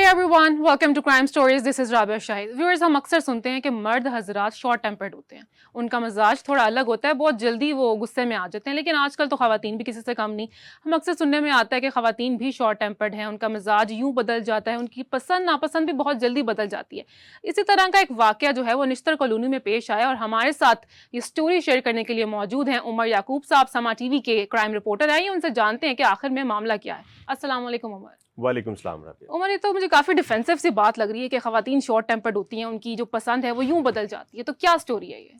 Everyone, welcome to crime stories. This is Rabia Shahid. Viewers, हम अक्सर सुनते हैं कि मर्द हजरात शॉर्ट टेम्पर्ड होते हैं, उनका मिजाज थोड़ा अलग होता है, बहुत जल्दी वो गुस्से में आ जाते हैं। लेकिन आजकल तो खवातीन भी किसी से कम नहीं। हम अक्सर सुनने में आता है कि खवातीन भी शॉर्ट टेम्पर्ड हैं, उनका मिजाज यूं बदल जाता है, उनकी पसंद नापसंद भी बहुत जल्दी बदल जाती है। इसी तरह का एक वाकया जो है वो निश्तर कॉलोनी में पेश आया और हमारे साथ ये स्टोरी शेयर करने के लिए मौजूद हैं उमर याकूब साहब, समा टीवी के क्राइम रिपोर्टर। आइए उनसे जानते हैं कि आखिर में मामला क्या है। अस्सलाम वालेकुम उमर। वालेकुम सलाम राबिया। उमर, ये तो मुझे काफ़ी डिफेंसिव सी बात लग रही है कि ख़वातीन शॉर्ट टेम्पर्ड होती हैं, उनकी जो पसंद है वो यूं बदल जाती है, तो क्या स्टोरी है ये?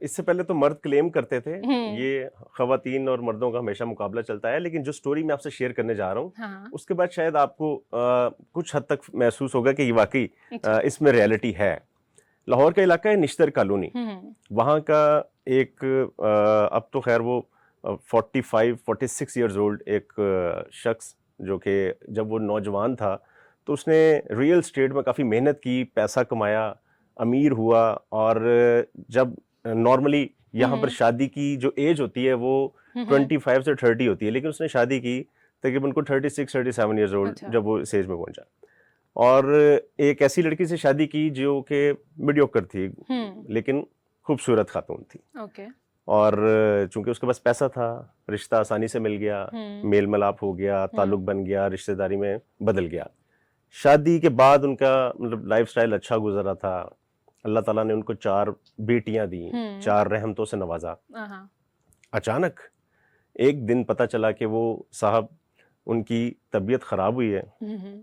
इससे पहले तो मर्द क्लेम करते थे, हम्म। ये खवातीन और मर्दों का हमेशा मुकाबला चलता है, लेकिन जो स्टोरी मैं आपसे शेयर करने जा रहा हूँ हाँ। उसके बाद शायद आपको कुछ हद तक महसूस होगा कि ये वाकई अच्छा। इसमें रियलिटी है। लाहौर का इलाका है निश्तर कॉलोनी। हम्म। वहाँ का एक अब तो खैर वो 45-46 ईयर्स ओल्ड एक शख्स, जो कि जब वो नौजवान था तो उसने रियल स्टेट में काफ़ी मेहनत की, पैसा कमाया, अमीर हुआ। और जब नॉर्मली यहाँ पर शादी की जो एज होती है वो 25 से 30 होती है, लेकिन उसने शादी की तकरीबन को 36-37 ईयर्स ओल्ड अच्छा। जब वो इस एज में पहुंचा। और एक ऐसी लड़की से शादी की जो कि मीडियोकर थी, लेकिन खूबसूरत खातून थी। ओके। और चूंकि उसके पास पैसा था, रिश्ता आसानी से मिल गया, मेल मिलाप हो गया, ताल्लुक बन गया, रिश्तेदारी में बदल गया। शादी के बाद उनका मतलब लाइफस्टाइल अच्छा गुजरा था। अल्लाह ताला ने उनको 4 बेटियां दी, 4 रहमतों से नवाजा। अचानक एक दिन पता चला कि वो साहब, उनकी तबीयत ख़राब हुई है,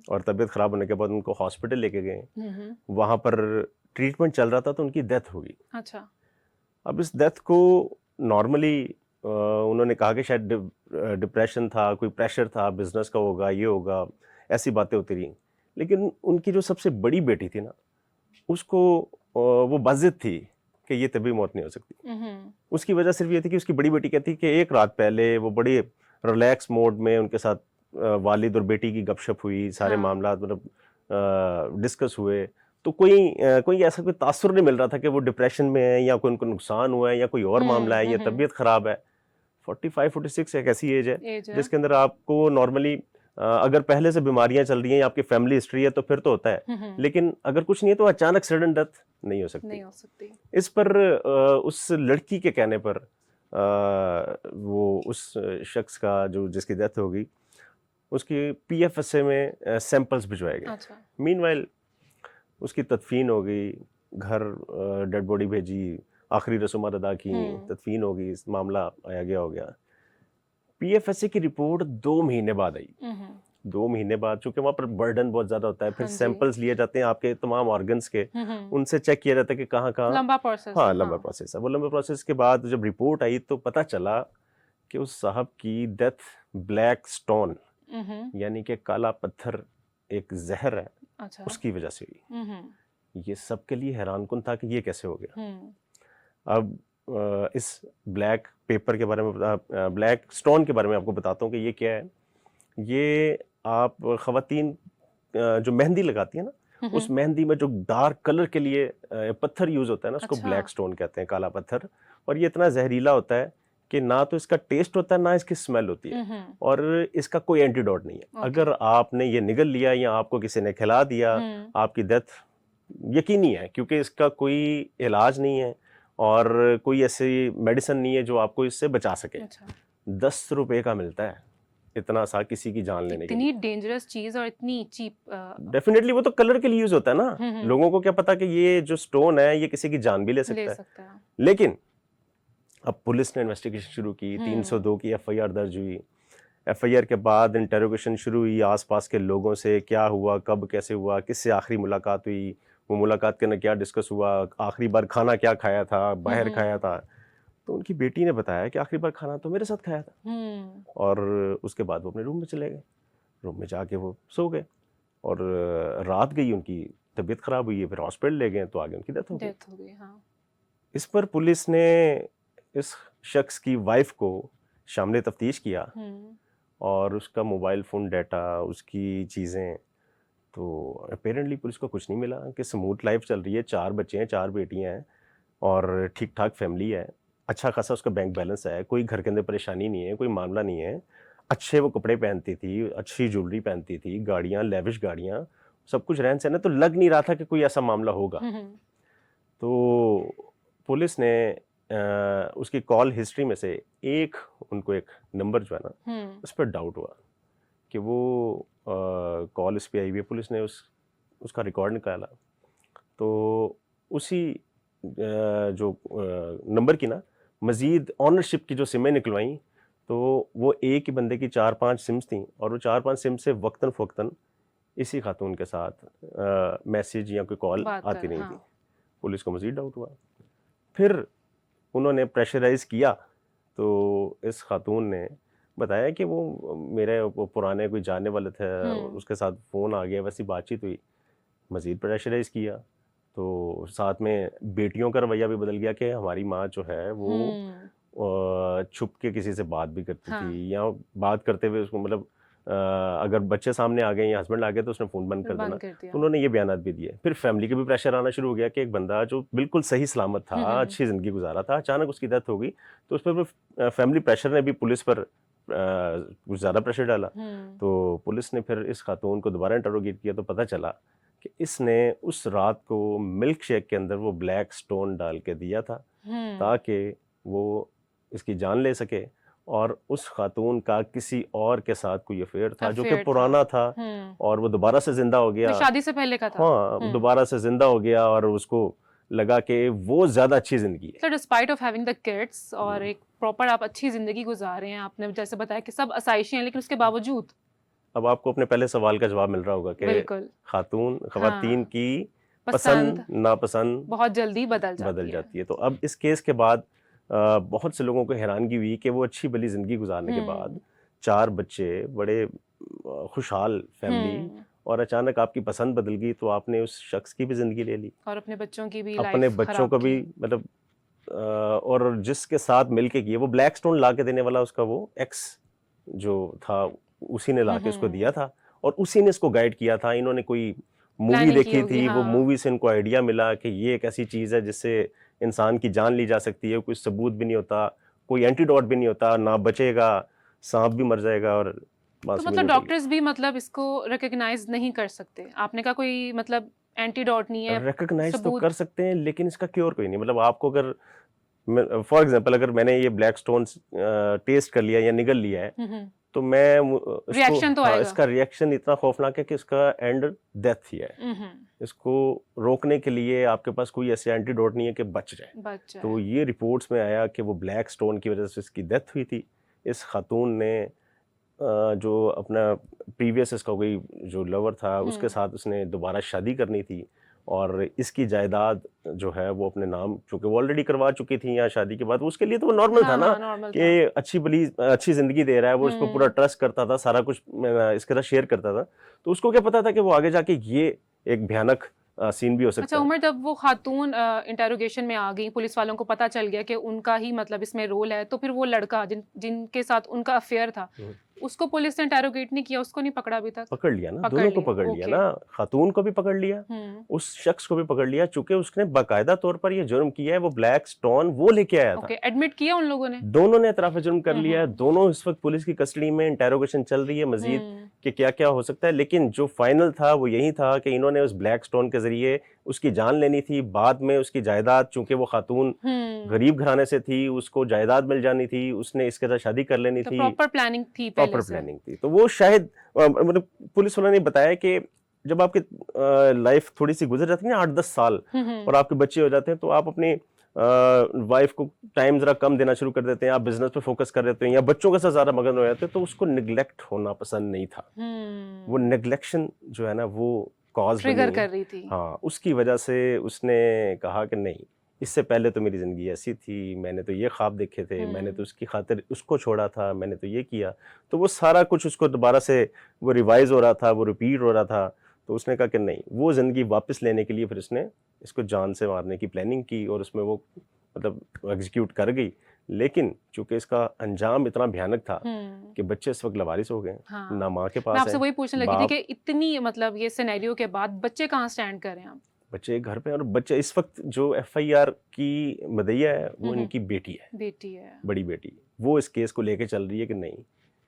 और तबीयत ख़राब होने के बाद उनको हॉस्पिटल लेके गए। वहाँ पर ट्रीटमेंट चल रहा था तो उनकी डेथ हो गई। अच्छा। अब इस डेथ को नॉर्मली उन्होंने कहा कि शायद डिप्रेशन था, कोई प्रेशर था, बिजनेस का होगा, ये होगा, ऐसी बातें होती रही। लेकिन उनकी जो सबसे बड़ी बेटी थी ना, उसको वो बाजिद थी कि ये तभी मौत नहीं हो सकती। उसकी वजह सिर्फ ये थी कि उसकी बड़ी बेटी कहती कि एक रात पहले वो बड़ी रिलैक्स मोड में उनके साथ वालिद और बेटी की गपशप हुई, सारे मामला मतलब डिस्कस हुए। तो कोई ऐसा कोई तासुर नहीं मिल रहा था कि वो डिप्रेशन में है या कोई उनको नुकसान हुआ है या कोई और मामला है या तबीयत खराब है। 45-46 एक ऐसी एज है जिसके अंदर आपको नॉर्मली अगर पहले से बीमारियां चल रही हैं या आपकी फैमिली हिस्ट्री है तो फिर तो होता है, लेकिन अगर कुछ नहीं है तो अचानक सडन डेथ नहीं हो सकती। इस पर उस लड़की के कहने पर वो उस शख्स का जो जिसकी डेथ होगी उसकी PFSA में सैंपल्स भिजवाए गए। अच्छा। मीनवाइल उसकी तदफीन हो गई, घर डेड बॉडी भेजी, आखिरी रसूमात अदा की, तदफीन हो गई, इस मामला आया गया हो गया। PFSA की रिपोर्ट 2 महीने बाद आई। 2 महीने बाद, चूंकि वहाँ पर बर्डन बहुत ज्यादा होता है, फिर सैंपल्स लिए जाते हैं आपके तमाम ऑर्गन्स के, उनसे चेक किया जाता है कि कहाँ लंबा प्रोसेस। हाँ, लंबा प्रोसेस है। वो लंबे प्रोसेस के बाद जब रिपोर्ट आई तो पता चला कि उस साहब की डेथ ब्लैक स्टोन यानी कि काला पत्थर, एक जहर है, अच्छा, उसकी वजह से हुई। ये सबके लिए हैरानकुन था कि ये कैसे हो गया। अब इस ब्लैक पेपर के बारे में ब्लैक स्टोन के बारे में आपको बताता हूँ कि ये क्या है। ये आप खवातीन जो मेहंदी लगाती है ना, उस मेहंदी में जो डार्क कलर के लिए पत्थर यूज होता है ना, उसको ब्लैक स्टोन कहते हैं, काला पत्थर। और ये इतना जहरीला होता है कि ना तो इसका टेस्ट होता है ना इसकी स्मेल होती है, और इसका कोई एंटीडोट नहीं है। अगर आपने ये निगल लिया या आपको किसी ने खिला दिया, आपकी डेथ यकीनी है, क्योंकि इसका कोई इलाज नहीं है और कोई ऐसी मेडिसिन नहीं है जो आपको इससे बचा सके। 10 रुपए का मिलता है, इतना सा किसी की जान लेने के लिए। इतनी डेंजरस चीज और इतनी चीप। डेफिनेटली वो तो कलर के लिए यूज होता है ना। लोगों को क्या पता कि ये जो स्टोन है ये किसी की जान भी ले सकता है। लेकिन अब पुलिस ने इन्वेस्टिगेशन शुरू की, 302 की FIR दर्ज हुई। FIR के बाद इंटेरोगेशन शुरू हुई आसपास के लोगों से, क्या हुआ, कब कैसे हुआ, किससे आखिरी मुलाकात हुई, वो मुलाकात के अंदर क्या डिस्कस हुआ, आखिरी बार खाना क्या खाया था, बाहर खाया था। तो उनकी बेटी ने बताया कि आखिरी बार खाना तो मेरे साथ खाया था। और उसके बाद वो अपने रूम में चले गए। रूम में जाके वो सो गए और रात गई, उनकी तबीयत खराब हुई है, फिर हॉस्पिटल ले गए तो आगे उनकी डेथ हो गई। हाँ। इस पर पुलिस ने इस शख्स की वाइफ को शामिल तफ्तीश किया और उसका मोबाइल फ़ोन डाटा, उसकी चीज़ें, तो अपेरेंटली पुलिस को कुछ नहीं मिला कि स्मूथ लाइफ चल रही है, 4 बच्चे हैं, 4 बेटियां हैं और ठीक ठाक फैमिली है, अच्छा खासा उसका बैंक बैलेंस है, कोई घर के अंदर परेशानी नहीं है, कोई मामला नहीं है। अच्छे वो कपड़े पहनती थी, अच्छी ज्वेलरी पहनती थी, गाड़ियाँ, लेविश गाड़ियाँ, सब कुछ रहन सहन है, तो लग नहीं रहा था कि कोई ऐसा मामला होगा। तो पुलिस ने उसकी कॉल हिस्ट्री में से उनको एक नंबर जो है ना, उस पर डाउट हुआ कि वो कॉल इस पे आई हुई है। पुलिस ने उसका रिकॉर्ड निकाला, तो उसी जो नंबर की ना मज़ीद ऑनरशिप की जो सिमें निकलवाई, तो वो एक ही बंदे की 4-5 सिम्स थी, और वो 4-5 सिम से वक्तन फ़वक्तन इसी खातून के साथ मैसेज या कोई कॉल आती नहीं थी। पुलिस को मज़ीद डाउट हुआ, फिर उन्होंने प्रेशराइज़ किया, तो इस खातून ने बताया कि वो मेरे वो पुराने कोई जानने वाले थे, उसके साथ फ़ोन आ गया, वैसी बातचीत हुई। मज़ीद प्रेशराइज़ किया, तो साथ में बेटियों का रवैया भी बदल गया कि हमारी माँ जो है वो छुप के किसी से बात भी करती थी, या बात करते हुए उसको मतलब अगर बच्चे सामने आ गए या हस्बैंड आ गए तो उसने फ़ोन बंद कर देना। तो उन्होंने ये बयानात भी दिए। फिर फैमिली के भी प्रेशर आना शुरू हो गया कि एक बंदा जो बिल्कुल सही सलामत था, अच्छी ज़िंदगी गुजारा था, अचानक उसकी डेथ हो गई, तो उस पर फैमिली प्रेशर ने भी पुलिस पर कुछ ज़्यादा प्रेशर डाला। तो पुलिस ने फिर इस खातून को दोबारा इंटरोगेट किया, तो पता चला कि इसने उस रात को मिल्क शेक के अंदर वो ब्लैक स्टोन डाल के दिया था ताकि वो इसकी जान ले सके, और उस खातून का किसी और के साथ कोई अफेयर था जो कि पुराना था, और वो दोबारा से जिंदा हो गया, शादी से पहले का था। हाँ, दोबारा से जिंदा हो गया, और उसको लगा कि वो ज्यादा अच्छी जिंदगी है। So despite of having the kids और एक प्रॉपर आप अच्छी जिंदगी गुजार रहे हैं, आपने जैसे बताया कि सब आसाइशें हैं, लेकिन उसके बावजूद अब आपको अपने पहले सवाल का जवाब मिल रहा होगा कि खवातीन की पसंद नापसंद बहुत जल्दी बदल जाती है। तो अब इस केस के बाद बहुत से लोगों को हैरानगी हुई कि वो अच्छी भली जिंदगी गुजारने के बाद 4 बच्चे, बड़े खुशहाल फैमिली, और अचानक आपकी पसंद बदल गई, तो आपने उस शख्स की भी जिंदगी ले ली, और अपने बच्चों की भी अपने बच्चों को भी, मतलब और जिसके साथ मिलके किए, वो ब्लैक स्टोन ला के देने वाला उसका वो एक्स जो था, उसी ने ला के उसको दिया था, और उसी ने इसको गाइड किया था। इन्होंने कोई मूवी देखी थी, वो मूवी से इनको आइडिया मिला कि ये एक ऐसी चीज़ है जिससे इंसान की जान ली जा सकती है, कोई सबूत भी नहीं होता, कोई एंटीडोट भी नहीं होता, ना बचेगा, सांप भी मर जाएगा, और तो मतलब डॉक्टर्स भी मतलब इसको रिकॉग्नाइज नहीं कर सकते। आपने कहा कोई मतलब एंटीडोट नहीं है, रिकॉग्नाइज तो कर सकते हैं, लेकिन इसका क्योर कोई नहीं। मतलब आपको अगर फॉर एग्जांपल अगर मैंने ये ब्लैक स्टोन टेस्ट कर लिया या निगल लिया है, तो मैं रिएक्शन तो आएगा। इसका रिएक्शन इतना खौफनाक है कि इसका एंड डेथ ही है। इसको रोकने के लिए आपके पास कोई ऐसे एंटीडोट नहीं है कि बच जाए। तो ये रिपोर्ट्स में आया कि वो ब्लैक स्टोन की वजह से इसकी डेथ हुई थी। इस खातून ने जो अपना प्रीवियस इसका कोई जो लवर था उसके साथ उसने दोबारा शादी करनी थी, और इसकी जायदाद जो है वो अपने नाम, चूंकि वो ऑलरेडी करवा चुकी थी यहाँ शादी के बाद, उसके लिए तो वो नॉर्मल था ना कि अच्छी भली अच्छी जिंदगी दे रहा है, वो इसको पूरा ट्रस्ट करता था, सारा कुछ इसके साथ शेयर करता था। तो उसको क्या पता था कि वो आगे जाके ये एक भयानक सीन भी हो सकता है। अच्छा उमर, जब वो खातून इंटरोगेशन में आ गई, पुलिस वालों को पता चल गया कि उनका ही मतलब इसमें रोल है, तो फिर वो लड़का जिनके साथ उनका अफेयर था, उसको पुलिस ने इंटरोगेट नहीं किया, उसको नहीं पकड़ा अभी तक? पकड़ लिया ना, दोनों को पकड़ लिया ना, खातून को भी पकड़ लिया, उस शख्स को भी पकड़ लिया, चूंकि उसने बाकायदा तौर पर ये जुर्म किया है, वो ब्लैक स्टोन वो लेके आया था। एडमिट किया उन लोगों ने, दोनों ने इतराफ़ जुर्म कर लिया है, दोनों इस वक्त पुलिस की कस्टडी में, इंटरोगेशन चल रही है मजीद कि क्या क्या हो सकता है। लेकिन जो फाइनल था वो यही था कि इन्होंने उस ब्लैक स्टोन के जरिए उसकी जान लेनी थी। बाद में उसकी जायदाद, चूंकि वो खातून गरीब घराने से थी, उसको जायदाद मिल जानी थी, उसने इसके साथ शादी कर लेनी थी, प्रॉपर प्लानिंग थी, प्रॉपर प्लानिंग थी। तो वो शायद मतलब पुलिस वालों ने बताया कि जब आपकी लाइफ थोड़ी सी गुजर जाती है ना 8-10 साल, और आपके बच्चे हो जाते हैं, तो आप अपनी वाइफ को टाइम जरा कम देना शुरू कर देते हैं, आप बिजनेस पे फोकस कर देते हैं, या बच्चों के साथ ज्यादा मगन हो जाते हैं, तो उसको निगलेक्ट होना पसंद नहीं था। वो नेग्लेक्शन जो है ना वो कॉज ट्रिगर कर रही थी। हाँ, उसकी वजह से उसने कहा कि नहीं, इससे पहले तो मेरी ज़िंदगी ऐसी थी, मैंने तो ये ख्वाब देखे थे, मैंने तो उसकी खातिर उसको छोड़ा था, मैंने तो ये किया। तो वो सारा कुछ उसको दोबारा से वो रिवाइज हो रहा था, वो रिपीट हो रहा था। तो उसने कहा कि नहीं, वो ज़िंदगी वापस लेने के लिए फिर उसने इसको जान से मारने की प्लानिंग की, और उसमें वो मतलब एग्जीक्यूट कर गई। लेकिन चूंकि इसका अंजाम इतना भयानक था कि बच्चे इस वक्त लवारिस हो गए, ना माँ के पास। मैं आपसे वही पूछने लगी थी कि इतनी मतलब ये सिनेरियो के बाद बच्चे कहाँ स्टैंड कर रहे हैं? बच्चे घर पे, और बच्चे इस वक्त जो FIR की मदइया है वो इनकी बेटी है, बेटी है, बड़ी बेटी। वो इस केस को लेके चल रही है कि नहीं,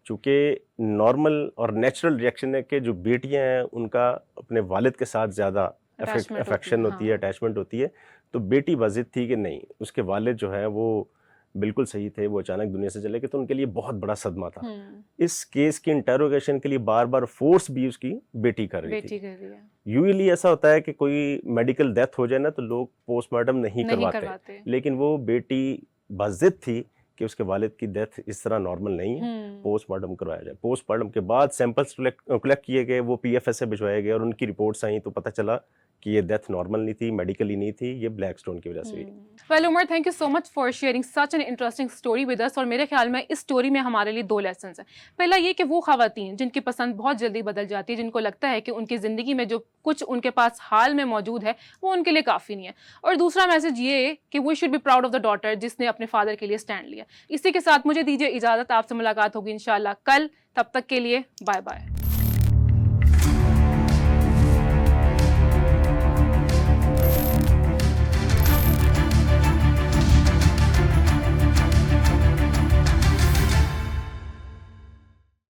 चूँकि नॉर्मल और नेचुरल रिएक्शन है कि जो बेटियां हैं उनका अपने वालिद के साथ ज़्यादा अटैचमेंट होती अफेक्शन है, होती है, हाँ। अटैचमेंट होती है। तो बेटी वाजिद थी कि नहीं, उसके वालिद जो है वो बिल्कुल सही थे, वो अचानक दुनिया से चले गए, तो उनके लिए बहुत बड़ा सदमा था। इस केस की इंटेरोगेशन के लिए बार-बार फोर्स भी उसकी बेटी कर रही बेटी थी। कर रही है, यूजुअली ऐसा होता है कि कोई मेडिकल डेथ हो जाए ना तो लोग पोस्टमार्टम नहीं नहीं करवाते, करवाते। लेकिन वो बेटी बाज़िद थी कि उसके वालिद की डेथ इस तरह नॉर्मल नहीं है, हम्म। पोस्टमार्टम करवाया जाए। पोस्टमार्टम के बाद सैंपल्स कलेक्ट किए गए, वो पीएफएस से भिजवाए गए और उनकी रिपोर्ट्स आई तो पता चला कि ये डेथ नॉर्मल नहीं थी, मेडिकली नहीं थी, ये ब्लैक स्टोन की वजह से हुई। Well Umar, thank you so much for sharing such an interesting story with us. और मेरे ख्याल में इस स्टोरी में हमारे लिए 2 लेसन हैं। पहला ये कि वो खवातीन जिनकी पसंद बहुत जल्दी बदल जाती है, जिनको लगता है कि उनकी ज़िंदगी में जो कुछ उनके पास हाल में मौजूद है वो उनके लिए काफ़ी नहीं है। और दूसरा मैसेज ये कि we should be proud of the daughter जिसने अपने फादर के लिए स्टैंड लिया। इसी के साथ मुझे दीजिए इजाज़त, आपसे मुलाकात होगी इंशाल्लाह कल। तब तक के लिए बाय बाय।